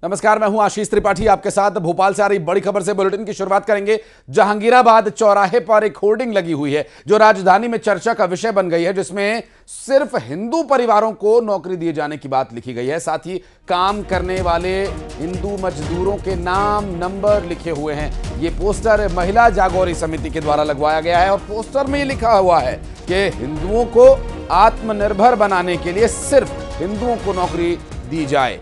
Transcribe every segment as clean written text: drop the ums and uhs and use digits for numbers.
नमस्कार, मैं हूं आशीष त्रिपाठी आपके साथ। भोपाल से आ रही बड़ी खबर से बुलेटिन की शुरुआत करेंगे। जहांगीराबाद चौराहे पर एक होर्डिंग लगी हुई है जो राजधानी में चर्चा का विषय बन गई है, जिसमें सिर्फ हिंदू परिवारों को नौकरी दिए जाने की बात लिखी गई है। साथ ही काम करने वाले हिंदू मजदूरों के नाम नंबर लिखे हुए हैं। ये पोस्टर महिला जागौरी समिति के द्वारा लगवाया गया है और पोस्टर में ये लिखा हुआ है कि हिंदुओं को आत्मनिर्भर बनाने के लिए सिर्फ हिंदुओं को नौकरी दी जाए।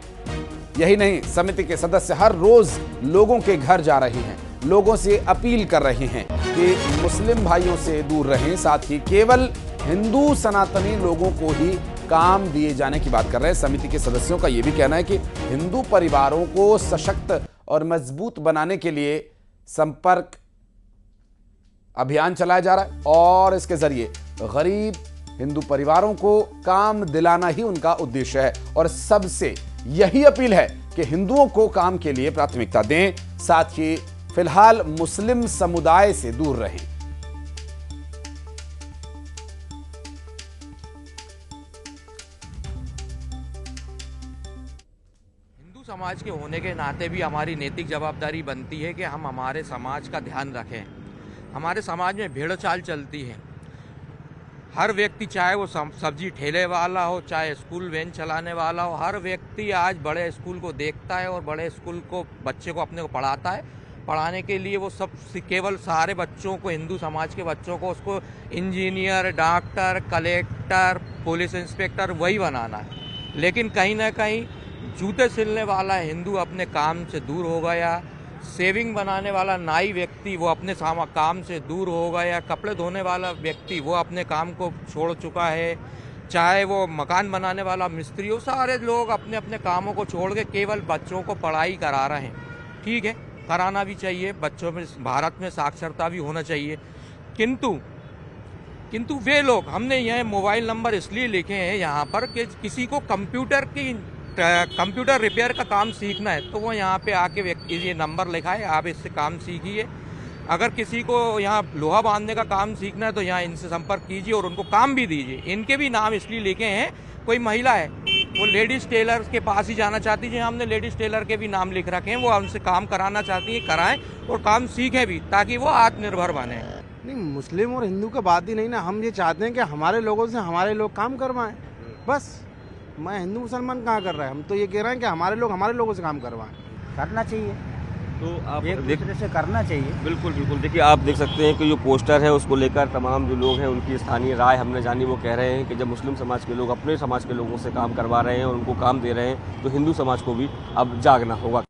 यही नहीं, समिति के सदस्य हर रोज लोगों के घर जा रहे हैं, लोगों से अपील कर रहे हैं कि मुस्लिम भाइयों से दूर रहें। साथ ही केवल हिंदू सनातनी लोगों को ही काम दिए जाने की बात कर रहे हैं। समिति के सदस्यों का यह भी कहना है कि हिंदू परिवारों को सशक्त और मजबूत बनाने के लिए संपर्क अभियान चलाया जा रहा है और इसके जरिए गरीब हिंदू परिवारों को काम दिलाना ही उनका उद्देश्य है। और सबसे यही अपील है कि हिंदुओं को काम के लिए प्राथमिकता दें, साथ ही फिलहाल मुस्लिम समुदाय से दूर रहें। हिंदू समाज के होने के नाते भी हमारी नैतिक जवाबदारी बनती है कि हम हमारे समाज का ध्यान रखें। हमारे समाज में भेड़ चाल चलती है। हर व्यक्ति, चाहे वो सब्जी ठेले वाला हो, चाहे स्कूल वैन चलाने वाला हो, हर व्यक्ति आज बड़े स्कूल को देखता है और बड़े स्कूल को बच्चे को अपने को पढ़ाता है। पढ़ाने के लिए वो सब केवल सारे बच्चों को, हिंदू समाज के बच्चों को, उसको engineer, doctor, collector, police inspector वही बनाना है। लेकिन कहीं ना कहीं जूते सिलने वाला हिंदू अपने काम से दूर हो गया। सेविंग बनाने वाला नाई व्यक्ति वो अपने काम से दूर हो गया। कपड़े धोने वाला व्यक्ति वो अपने काम को छोड़ चुका है। चाहे वो मकान बनाने वाला मिस्त्री हो, सारे लोग अपने अपने कामों को छोड़ के केवल बच्चों को पढ़ाई करा रहे हैं। ठीक है, कराना भी चाहिए, बच्चों में भारत में साक्षरता भी होना चाहिए। किंतु वे लोग, हमने यह मोबाइल नंबर इसलिए लिखे हैं यहाँ पर कि किसी को कंप्यूटर रिपेयर का काम सीखना है तो वो यहाँ पे आके ये नंबर लिखा है, आप इससे काम सीखिए। अगर किसी को यहाँ लोहा बांधने का काम सीखना है तो यहाँ इनसे संपर्क कीजिए और उनको काम भी दीजिए। इनके भी नाम इसलिए लिखे हैं, कोई महिला है वो लेडीज़ टेलर के पास ही जाना चाहती है, हमने लेडीज़ टेलर के भी नाम लिख रखे हैं। वो उनसे काम कराना चाहती हैं, कराएं और काम सीखें भी, ताकि वो आत्मनिर्भर बने। नहीं, मुस्लिम और हिंदू का बात ही नहीं ना। हम ये चाहते हैं कि हमारे लोगों से हमारे लोग काम करवाएं, बस। मैं हिंदू मुसलमान कहाँ कर रहा है, हम तो ये कह रहे हैं कि हमारे लोग हमारे लोगों से काम करवाएं। करना चाहिए, तो आप एक दूसरे से करना चाहिए। बिल्कुल बिल्कुल। देखिए, आप देख सकते हैं कि जो पोस्टर है उसको लेकर तमाम जो लोग हैं उनकी स्थानीय राय हमने जानी। वो कह रहे हैं कि जब मुस्लिम समाज के लोग अपने समाज के लोगों से काम करवा रहे हैं और उनको काम दे रहे हैं तो हिंदू समाज को भी अब जागना होगा।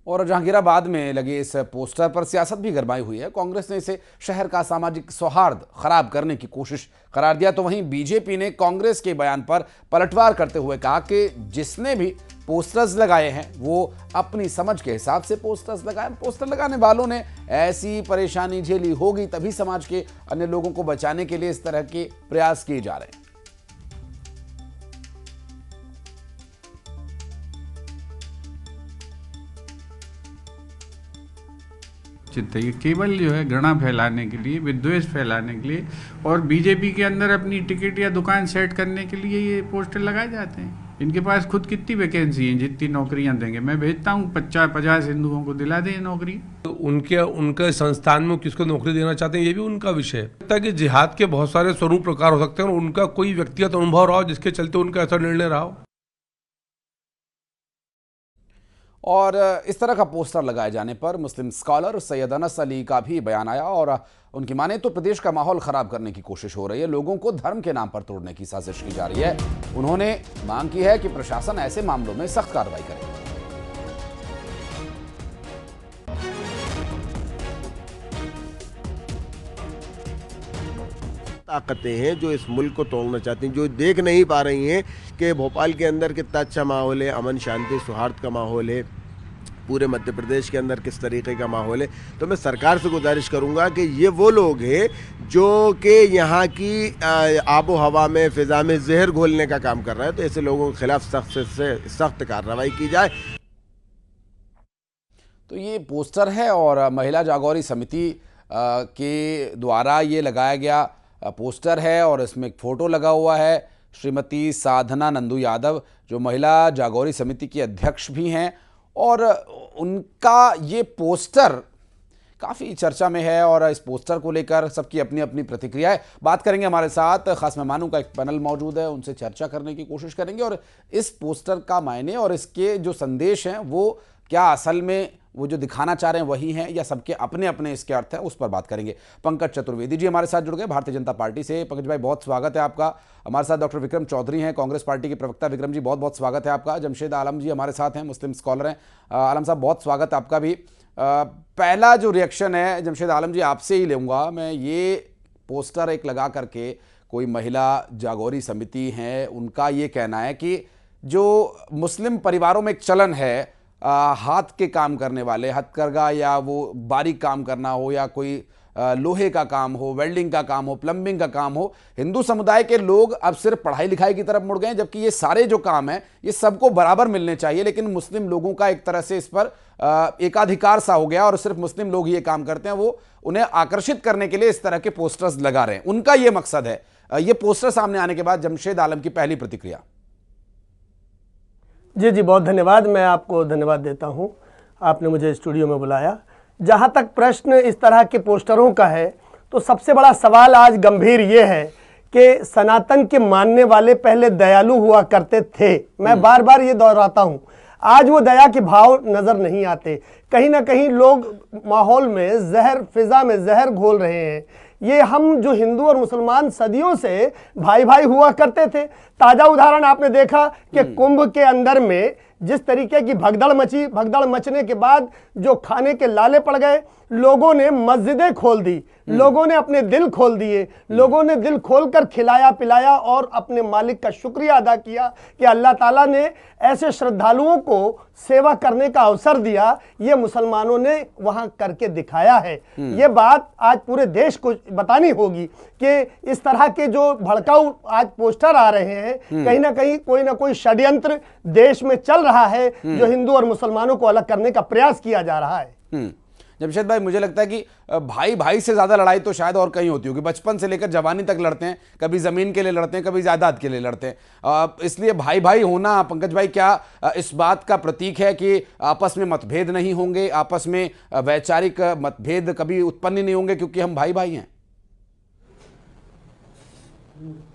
और जहांगीराबाद में लगे इस पोस्टर पर सियासत भी गरमाई हुई है। कांग्रेस ने इसे शहर का सामाजिक सौहार्द खराब करने की कोशिश करार दिया, तो वहीं बीजेपी ने कांग्रेस के बयान पर पलटवार करते हुए कहा कि जिसने भी पोस्टर्स लगाए हैं वो अपनी समझ के हिसाब से पोस्टर्स लगाए। पोस्टर लगाने वालों ने ऐसी परेशानी झेली होगी, तभी समाज के अन्य लोगों को बचाने के लिए इस तरह के प्रयास किए जा रहे हैं। ये केवल जो है घृणा फैलाने के लिए, विद्वेष फैलाने के लिए और बीजेपी के अंदर अपनी टिकट या दुकान सेट करने के लिए ये पोस्टर लगाए जाते हैं। इनके पास खुद कितनी वैकेंसी हैं, जितनी नौकरियां देंगे। मैं भेजता हूँ 50 हिंदुओं को दिला दें नौकरी। तो उनके संस्थान में किसको नौकरी देना चाहते हैं ये भी उनका विषय है। ताकि जिहाद के बहुत सारे स्वरूप प्रकार हो सकते हैं और उनका कोई व्यक्तिगत अनुभव रहा हो जिसके चलते उनका ऐसा निर्णय रहा हो। और इस तरह का पोस्टर लगाए जाने पर मुस्लिम स्कॉलर सैयद अनस अली का भी बयान आया और उनकी माने तो प्रदेश का माहौल खराब करने की कोशिश हो रही है, लोगों को धर्म के नाम पर तोड़ने की साजिश की जा रही है। उन्होंने मांग की है कि प्रशासन ऐसे मामलों में सख्त कार्रवाई करे। ताकतें हैं जो इस मुल्क को तोड़ना चाहती हैं, जो देख नहीं पा रही हैं कि भोपाल के अंदर कितना अच्छा माहौल है, अमन शांति सौहार्द का माहौल है, पूरे मध्य प्रदेश के अंदर किस तरीके का माहौल है। तो मैं सरकार से गुजारिश करूंगा कि ये वो लोग हैं जो कि यहाँ की आबो हवा में, फिजा में जहर घोलने का काम कर रहे हैं। तो ऐसे लोगों के खिलाफ सख्त से सख्त कार्रवाई की जाए। तो ये पोस्टर है और महिला जागौरी समिति के द्वारा ये लगाया गया पोस्टर है और इसमें एक फ़ोटो लगा हुआ है श्रीमती साधना नंदू यादव, जो महिला जागौरी समिति की अध्यक्ष भी हैं, और उनका ये पोस्टर काफ़ी चर्चा में है और इस पोस्टर को लेकर सबकी अपनी अपनी प्रतिक्रिया है। बात करेंगे, हमारे साथ खास मेहमानों का एक पैनल मौजूद है, उनसे चर्चा करने की कोशिश करेंगे और इस पोस्टर का मायने और इसके जो संदेश हैं वो क्या असल में वो जो दिखाना चाह रहे हैं वही हैं या सबके अपने अपने इसके अर्थ हैं, उस पर बात करेंगे। पंकज चतुर्वेदी जी हमारे साथ जुड़ गए भारतीय जनता पार्टी से। पंकज भाई बहुत स्वागत है आपका। हमारे साथ डॉक्टर विक्रम चौधरी हैं, कांग्रेस पार्टी के प्रवक्ता। विक्रम जी बहुत बहुत स्वागत है आपका। जमशेद आलम जी हमारे साथ हैं, मुस्लिम स्कॉलर हैं। आलम साहब बहुत स्वागत है आपका भी। पहला जो रिएक्शन है जमशेद आलम जी आपसे ही लूँगा मैं, ये पोस्टर एक लगा करके कोई महिला जागौरी समिति है, उनका ये कहना है कि जो मुस्लिम परिवारों में एक चलन है हाथ के काम करने वाले, हथकरघा या वो बारीक काम करना हो या कोई लोहे का काम हो, वेल्डिंग का काम हो, प्लम्बिंग का काम हो, हिंदू समुदाय के लोग अब सिर्फ पढ़ाई लिखाई की तरफ मुड़ गए, जबकि ये सारे जो काम हैं ये सबको बराबर मिलने चाहिए। लेकिन मुस्लिम लोगों का एक तरह से इस पर एकाधिकार सा हो गया और सिर्फ मुस्लिम लोग ये काम करते हैं। वो उन्हें आकर्षित करने के लिए इस तरह के पोस्टर्स लगा रहे हैं, उनका ये मकसद है। ये पोस्टर सामने आने के बाद जमशेद आलम की पहली प्रतिक्रिया। जी बहुत धन्यवाद। मैं आपको धन्यवाद देता हूं, आपने मुझे स्टूडियो में बुलाया। जहां तक प्रश्न इस तरह के पोस्टरों का है तो सबसे बड़ा सवाल आज गंभीर ये है कि सनातन के मानने वाले पहले दयालु हुआ करते थे। मैं बार बार ये दोहराता हूं, आज वो दया के भाव नज़र नहीं आते। कहीं ना कहीं लोग माहौल में जहर, फिजा में जहर घोल रहे हैं। ये हम जो हिंदू और मुसलमान सदियों से भाई भाई हुआ करते थे। ताज़ा उदाहरण आपने देखा कि कुंभ के अंदर में जिस तरीके की भगदड़ मची, भगदड़ मचने के बाद जो खाने के लाले पड़ गए, लोगों ने मस्जिदें खोल दी, लोगों ने अपने दिल खोल दिए, लोगों ने दिल खोलकर खिलाया पिलाया और अपने मालिक का शुक्रिया अदा किया कि अल्लाह ताला ने ऐसे श्रद्धालुओं को सेवा करने का अवसर दिया। ये मुसलमानों ने वहां करके दिखाया है। ये बात आज पूरे देश को बतानी होगी कि इस तरह के जो भड़काऊ आज पोस्टर आ रहे हैं, कहीं ना कोई षड्यंत्र देश में चल रहा है जो हिंदू और मुसलमानों को अलग करने का प्रयास किया जा रहा है। जमशेद भाई, मुझे लगता है कि भाई भाई से ज़्यादा लड़ाई तो शायद और कहीं होती होगी। बचपन से लेकर जवानी तक लड़ते हैं, कभी ज़मीन के लिए लड़ते हैं, कभी जायदाद के लिए लड़ते हैं। इसलिए भाई भाई होना, पंकज भाई, क्या इस बात का प्रतीक है कि आपस में मतभेद नहीं होंगे, आपस में वैचारिक मतभेद कभी उत्पन्न नहीं होंगे क्योंकि हम भाई भाई हैं?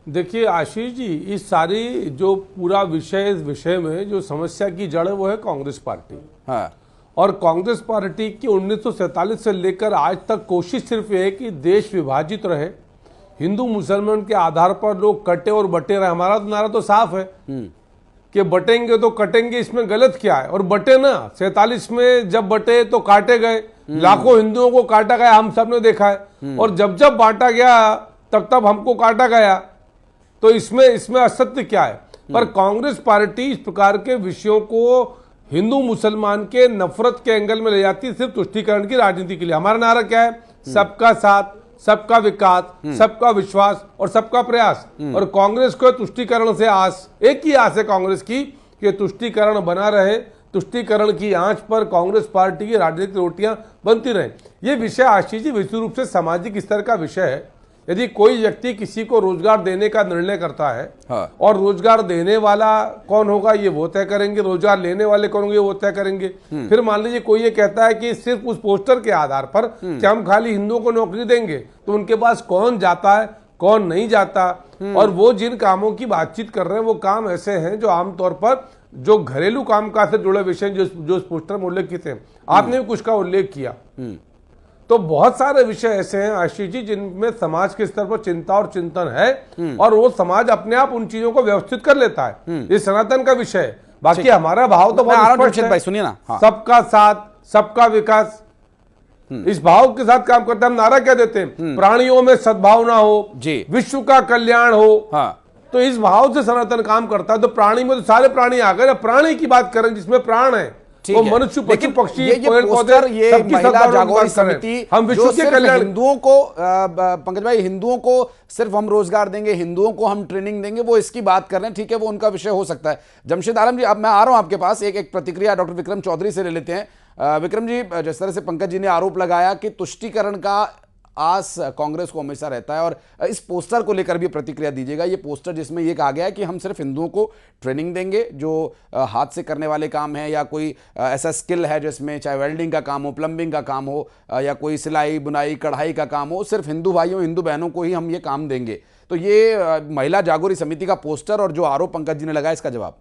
देखिए आशीष जी, इस सारी जो पूरा विषय, इस विषय में जो समस्या की जड़ है वो है कांग्रेस पार्टी। हाँ, और कांग्रेस पार्टी की 1947 से लेकर आज तक कोशिश सिर्फ ये है कि देश विभाजित रहे, हिंदू मुसलमान के आधार पर लोग कटे और बटे रहे। हमारा तो नारा तो साफ है कि बटेंगे तो कटेंगे, इसमें गलत क्या है? और बटे ना, 47 में जब बटे तो काटे गए, लाखों हिंदुओं को काटा गया, हम सब ने देखा है। और जब जब बांटा गया तब तब हमको काटा गया। तो इसमें असत्य क्या है? पर कांग्रेस पार्टी इस प्रकार के विषयों को हिंदू मुसलमान के नफरत के एंगल में ले जाती है, सिर्फ तुष्टीकरण की राजनीति के लिए। हमारा नारा क्या है? सबका साथ, सबका विकास, सबका विश्वास और सबका प्रयास। और कांग्रेस को तुष्टीकरण से आस, एक ही आस है कांग्रेस की कि तुष्टीकरण बना रहे, तुष्टीकरण की आंच पर कांग्रेस पार्टी की राजनीतिक रोटियां बनती रहे। ये विषय आशीष जी विशेष रूप से सामाजिक स्तर का विषय है। यदि कोई व्यक्ति किसी को रोजगार देने का निर्णय करता है, हाँ, और रोजगार देने वाला कौन होगा ये वो तय करेंगे, रोजगार लेने वाले कौन होंगे वो तय करेंगे। फिर मान लीजिए कोई ये कहता है कि सिर्फ उस पोस्टर के आधार पर कि हम खाली हिंदुओं को नौकरी देंगे, तो उनके पास कौन जाता है कौन नहीं जाता। और वो जिन कामों की बातचीत कर रहे हैं वो काम ऐसे हैं जो आमतौर पर जो घरेलू कामकाज से जुड़े विषय जो उस पोस्टर में उल्लेखित है, आपने भी कुछ का उल्लेख किया। तो बहुत सारे विषय ऐसे हैं आशीष जी जिनमें समाज के स्तर पर चिंता और चिंतन है, और वो समाज अपने आप उन चीजों को व्यवस्थित कर लेता है। ये सनातन का विषय है। बाकी हमारा भाव तो बहुत स्पष्ट है, सुनिए ना, हाँ। सबका साथ, सबका विकास, इस भाव के साथ काम करते हैं। हम नारा क्या देते हैं? प्राणियों में सद्भावना हो, विश्व का कल्याण हो। हाँ। तो इस भाव से सनातन काम करता है। तो प्राणी में तो सारे प्राणी आ गए, प्राणी की बात करें जिसमें प्राण है, वो मनुष्य, पशु पक्षी, पेड़ पौधे, ये महिला जागौरी समिति हम विश्व के कल्याण, हिंदुओं को, पंकज भाई, हिंदुओं को सिर्फ हम रोजगार देंगे, हिंदुओं को हम ट्रेनिंग देंगे, वो इसकी बात कर रहे हैं। ठीक है, वो उनका विषय हो सकता है। जमशेद आलम जी, अब मैं आ रहा हूं आपके पास, एक प्रतिक्रिया डॉक्टर विक्रम चौधरी से ले लेते हैं। विक्रम जी, जिस तरह से पंकज जी ने आरोप लगाया कि तुष्टीकरण का आस कांग्रेस को हमेशा रहता है। और इस पोस्टर को लेकर भी प्रतिक्रिया दीजिएगा। ये पोस्टर जिसमें ये कहा गया है कि हम सिर्फ हिंदुओं को ट्रेनिंग देंगे जो हाथ से करने वाले काम है या कोई ऐसा स्किल है जिसमें चाहे वेल्डिंग का काम हो, प्लम्बिंग का काम हो या कोई सिलाई बुनाई कढ़ाई का काम हो, सिर्फ हिंदू भाइयों हिंदू बहनों को ही हम ये काम देंगे। तो ये महिला जागोरी समिति का पोस्टर और जो आरोप पंकज जी ने लगाया, इसका जवाब।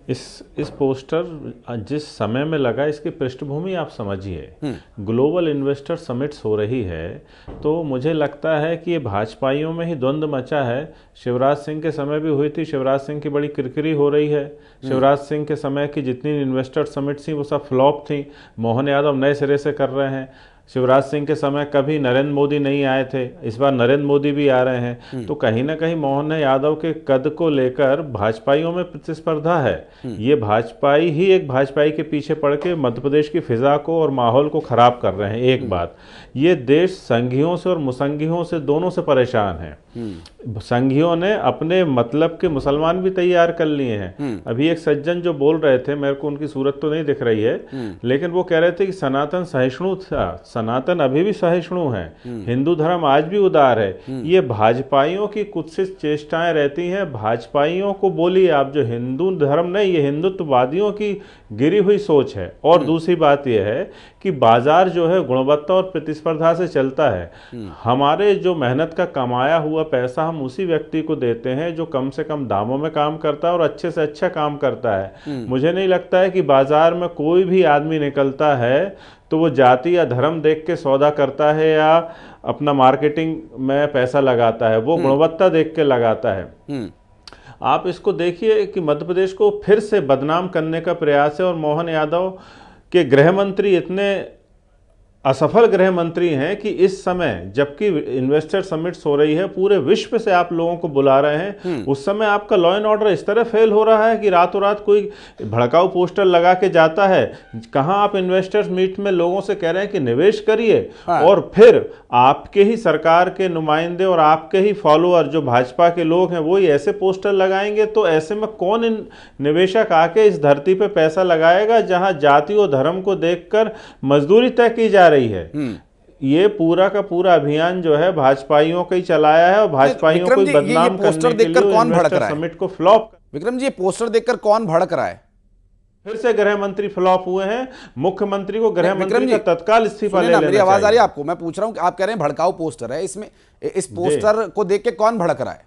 इस पोस्टर जिस समय में लगा, इसकी पृष्ठभूमि आप समझिए। ग्लोबल इन्वेस्टर समिट्स हो रही है, तो मुझे लगता है कि ये भाजपाइयों में ही द्वंद्व मचा है। शिवराज सिंह के समय भी हुई थी, शिवराज सिंह की बड़ी किरकिरी हो रही है। शिवराज सिंह के समय की जितनी इन्वेस्टर समिट्स थी वो सब फ्लॉप थी। मोहन यादव नए सिरे से कर रहे हैं। शिवराज सिंह के समय कभी नरेंद्र मोदी नहीं आए थे, इस बार नरेंद्र मोदी भी आ रहे हैं। तो कहीं ना कहीं मोहन यादव के कद को लेकर भाजपाइयों में प्रतिस्पर्धा है। ये भाजपाई ही एक भाजपाई के पीछे पड़ के मध्य प्रदेश की फिजा को और माहौल को खराब कर रहे हैं। एक बात, ये देश संघियों से और मुसंघियों से दोनों से परेशान है। संघियों ने अपने मतलब के मुसलमान भी तैयार कर लिए हैं। अभी एक सज्जन जो बोल रहे थे, मेरे को उनकी सूरत तो नहीं दिख रही है, लेकिन वो कह रहे थे कि सनातन सहिष्णु था। सनातन अभी भी सहिष्णु है, हिंदू धर्म आज भी उदार है। ये भाजपाइयों की कुत्सित चेष्टाएं रहती हैं। भाजपाइयों को बोलिए आप, जो हिंदू धर्म नहीं, ये हिंदुत्ववादियों की गिरी हुई सोच है। और दूसरी बात यह है कि बाजार जो है गुणवत्ता और प्रतिस्पर्धा से चलता है। हमारे जो मेहनत का कमाया हुआ पैसा हम उसी व्यक्ति को देते हैं जो कम से कम दामों में काम करता है और अच्छे से अच्छा काम करता है। मुझे नहीं लगता है कि बाजार में कोई भी आदमी निकलता है तो वो जाति या धर्म देख के सौदा करता है या अपना मार्केटिंग में पैसा लगाता है, वो गुणवत्ता देख के लगाता है। आप इसको देखिए कि मध्य प्रदेश को फिर से बदनाम करने का प्रयास है और मोहन यादव के गृह मंत्री इतने असफल गृह मंत्री हैं कि इस समय जबकि इन्वेस्टर समिट्स हो रही है, पूरे विश्व से आप लोगों को बुला रहे हैं, उस समय आपका लॉ एंड ऑर्डर इस तरह फेल हो रहा है कि रातों रात कोई भड़काऊ पोस्टर लगा के जाता है। कहां आप इन्वेस्टर्स मीट में लोगों से कह रहे हैं कि निवेश करिए, और फिर आपके ही सरकार के नुमाइंदे और आपके ही फॉलोअर जो भाजपा के लोग हैं वो ही ऐसे पोस्टर लगाएंगे। तो ऐसे में कौन निवेशक आके इस धरती पे पैसा लगाएगा जहां जाति और धर्म को देखकर मजदूरी तय की जा रही है। ये पूरा का पूरा अभियान जो है भाजपाइयों का ही चलाया है और भाजपाइयों को बदनाम करने के लिए कौन भड़क रहा है? समिट को फ्लॉप। विक्रम जी, ये पोस्टर देखकर कौन भड़क रहा है? फिर से गृह मंत्री फ्लॉप हुए हैं। मुख्यमंत्री को गृह मंत्री का तत्काल इस्तीफा ले लेना चाहिए। मेरी आवाज आ रही है आपको? मैं पूछ रहा हूं कि आप कह रहे हैं भड़काऊ पोस्टर है, इसमें इस पोस्टर को देख के कौन भड़क रहा है?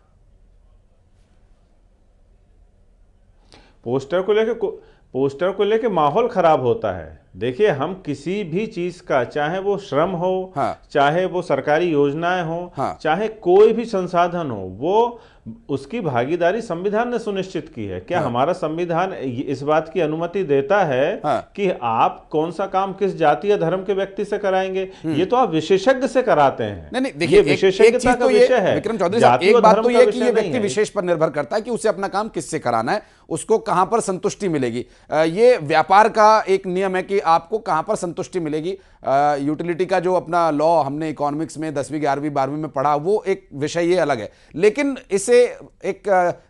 पोस्टर को लेके माहौल खराब होता है। देखिए, हम किसी भी चीज का, चाहे वो श्रम हो, चाहे वो सरकारी योजनाएं हो, चाहे कोई भी संसाधन हो, वो उसकी भागीदारी संविधान ने सुनिश्चित की है। क्या हमारा संविधान इस बात की अनुमति देता है कि आप कौन सा काम किस जाति या धर्म के व्यक्ति से कराएंगे? ये तो आप विशेषज्ञ से कराते हैं। नहीं, देखिए, विशेषज्ञता का विषय है। विक्रम चौधरी साहब, एक बात तो ये कि ये व्यक्ति विशेष पर निर्भर करता है कि उसे अपना काम किससे कराना है, उसको कहां पर संतुष्टि मिलेगी। ये व्यापार का एक नियम है कि आपको कहां पर संतुष्टि मिलेगी। यूटिलिटी का जो अपना लॉ हमने इकोनॉमिक्स में 10वीं 11वीं 12वीं में पढ़ा, वो एक विषय ये अलग है। लेकिन इसे एक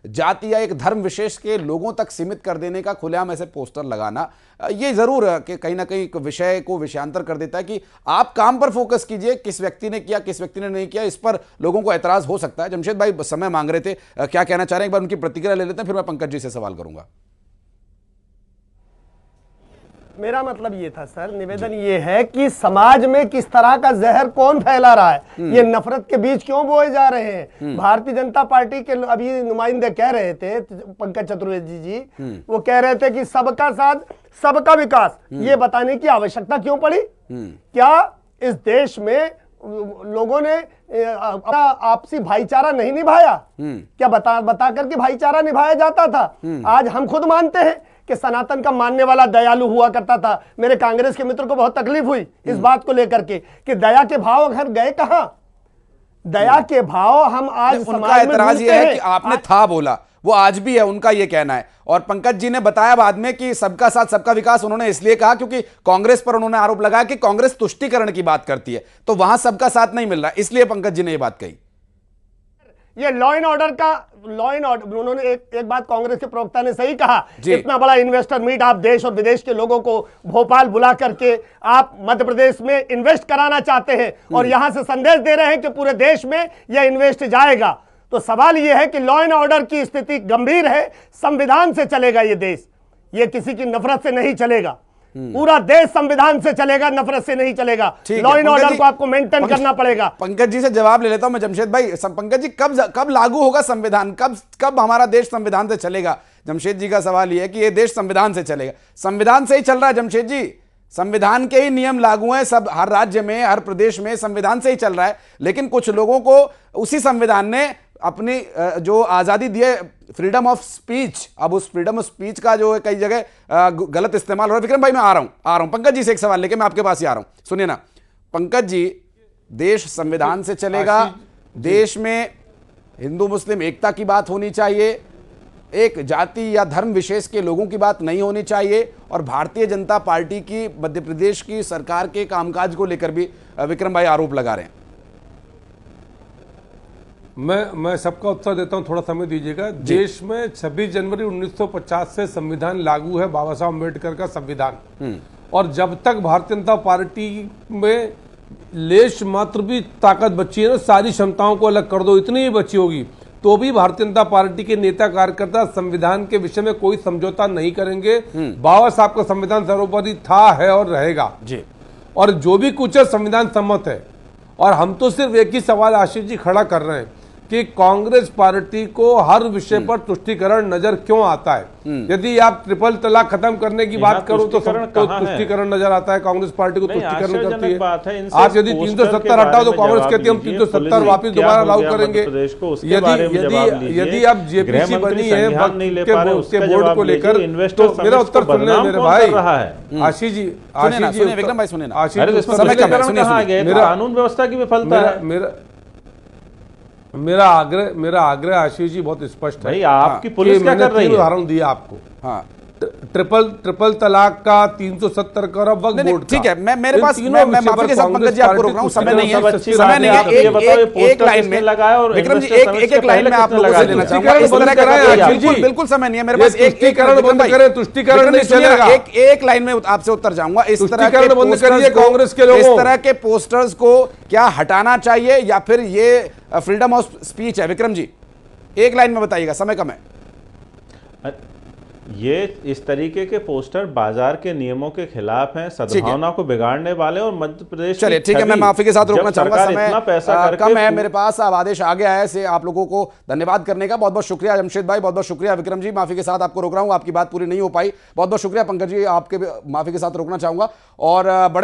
जाति या एक धर्म विशेष के लोगों तक सीमित कर देने का खुलेआम ऐसे पोस्टर लगाना, ये जरूर कि कहीं ना कहीं विषय को विषयांतर कर देता है कि आप काम पर फोकस कीजिए, किस व्यक्ति ने किया किस व्यक्ति ने नहीं किया, इस पर लोगों को ऐतराज हो सकता है। जमशेद भाई समय मांग रहे थे, क्या कहना चाह रहे हैं? एक बार उनकी प्रतिक्रिया ले लेते हैं, फिर मैं पंकज जी से सवाल करूंगा। मेरा मतलब ये था सर, निवेदन ये है कि समाज में किस तरह का जहर कौन फैला रहा है, ये नफरत के बीज क्यों बोए जा रहे हैं। भारतीय जनता पार्टी के अभी नुमाइंदे कह रहे थे, पंकज चतुर्वेदी जी, वो कह रहे थे कि सबका साथ सबका विकास, ये बताने की आवश्यकता क्यों पड़ी? क्या इस देश में लोगों ने आपसी भाईचारा नहीं निभाया? क्या बता करके भाईचारा निभाया जाता था? आज हम खुद मानते हैं कि सनातन का मानने वाला दयालु हुआ करता था। मेरे कांग्रेस के मित्र को बहुत तकलीफ हुई इस बात को लेकर के कि दया के भाव घर गए कहां? दया के भाव हम आज उनका एतराज ये है कि आपने था बोला, वो आज भी है, उनका ये कहना है। और पंकज जी ने बताया बाद में कि सबका साथ सबका विकास उन्होंने इसलिए कहा क्योंकि कांग्रेस पर उन्होंने आरोप लगाया कि कांग्रेस तुष्टीकरण की बात करती है, तो वहां सबका साथ नहीं मिल रहा, इसलिए पंकज जी ने ये बात कही। ये लॉ एंड ऑर्डर उन्होंने एक बात कांग्रेस के प्रवक्ता ने सही कहा, जी। इतना बड़ा इन्वेस्टर मीट आप देश और विदेश के लोगों को भोपाल बुला करके आप मध्य प्रदेश में इन्वेस्ट कराना चाहते हैं और यहां से संदेश दे रहे हैं कि पूरे देश में यह इन्वेस्ट जाएगा। तो सवाल यह है कि लॉ एंड ऑर्डर की स्थिति गंभीर है, संविधान से चलेगा ये देश, ये किसी की नफरत से नहीं चलेगा। पूरा देश संविधान से चलेगा, नफरत से नहीं चलेगा। ठीक है, लॉ एंड पंकज ऑर्डर जी- को आपको मेंटेन करना पड़ेगा। पंकज जी से जवाब ले लेता हूं मैं, जमशेद भाई। पंकज जी, कब लागू होगा संविधान, कब हमारा देश संविधान से चलेगा? जमशेद जी का सवाल यह है कि यह देश संविधान से चलेगा। संविधान से ही चल रहा है जमशेद जी, संविधान के ही नियम लागू हैं सब, हर राज्य में, हर प्रदेश में संविधान से ही चल रहा है। लेकिन कुछ लोगों को उसी संविधान ने अपनी जो आजादी दी है, फ्रीडम ऑफ स्पीच, अब उस फ्रीडम ऑफ स्पीच का जो है कई जगह गलत इस्तेमाल हो रहा है। विक्रम भाई मैं आ रहा हूं पंकज जी से एक सवाल लेके मैं आपके पास ही आ रहा हूं। सुनिए ना पंकज जी, देश संविधान से चलेगा, देश में हिंदू मुस्लिम एकता की बात होनी चाहिए, एक जाति या धर्म विशेष के लोगों की बात नहीं होनी चाहिए, और भारतीय जनता पार्टी की मध्य प्रदेश की सरकार के कामकाज को लेकर भी विक्रम भाई आरोप लगा रहे हैं। मैं सबका उत्तर देता हूं, थोड़ा समय दीजिएगा। देश में 26 जनवरी 1950 से संविधान लागू है, बाबा साहब अम्बेडकर का संविधान। और जब तक भारतीय जनता पार्टी में लेश मात्र भी ताकत बची है ना, सारी क्षमताओं को अलग कर दो, इतनी ही बची होगी, तो भी भारतीय जनता पार्टी के नेता कार्यकर्ता संविधान के विषय में कोई समझौता नहीं करेंगे। बाबा साहब का संविधान सर्वोपरि था, है और रहेगा जी। और जो भी कुछ है संविधान सम्मत है। और हम तो सिर्फ एक ही सवाल आशीष जी खड़ा कर रहे हैं कि कांग्रेस पार्टी को हर विषय पर तुष्टीकरण नजर क्यों आता है? यदि आप ट्रिपल तलाक खत्म करने की बात करो तो सबको तुष्टीकरण नजर आता है, कांग्रेस पार्टी को तुष्टीकरण करती है। आप यदि 370 हटाओ तो कांग्रेस कहती है हम 370 वापस दोबारा लागू करेंगे। यदि आप जेपीसी बनी है के बोर्ड को लेकर, तो मेरा उत्तर सुनने मेरे भाई आशीष जी, विक्रम भाई सुनिए ना, कानून व्यवस्था की विफलता है। मेरा आग्रह आशीष जी बहुत स्पष्ट है। भाई आपकी पुलिस क्या कर रही है? उदाहरण दिया आपको, हाँ, ट्रिपल तलाक का, 370 का, वक्फ बोर्ड का। ठीक है, मैं मेरे पास मैं माफी के साथ पंकज जी आपको रोक रहा हूं, समय नहीं है, एक लाइन में विक्रम जी एक लाइन में आप लोगों से लेना चाहूंगा, इस तरह का बिल्कुल समय नहीं है मेरे पास। तुष्टीकरण बंद करें, तुष्टीकरण नहीं चलेगा। एक लाइन में आपसे उत्तर चाहूंगा, इस तरह के बंद करिए कांग्रेस के लोगों, इस तरह के पोस्टर्स को क्या हटाना चाहिए या फिर ये फ्रीडम ऑफ स्पीच है? विक्रम जी एक लाइन में बताइएगा, समय कम है। ये इस तरीके के पोस्टर बाजार के नियमों के खिलाफ हैं, सद्भावना को बिगाड़ने वाले, और मध्य प्रदेश। चलिए ठीक है, मैं माफी के साथ रोकना चाहूंगा, समय इतना पैसा कम है मेरे पास। अब आदेश आ गया है, से आप लोगों को धन्यवाद करने का बहुत बहुत शुक्रिया। जमशेद भाई बहुत बहुत शुक्रिया। विक्रम जी माफी के साथ आपको रोक रहा हूं, आपकी बात पूरी नहीं हो पाई, बहुत बहुत शुक्रिया। पंकज जी आपके माफी के साथ रोकना चाहूंगा और बड़े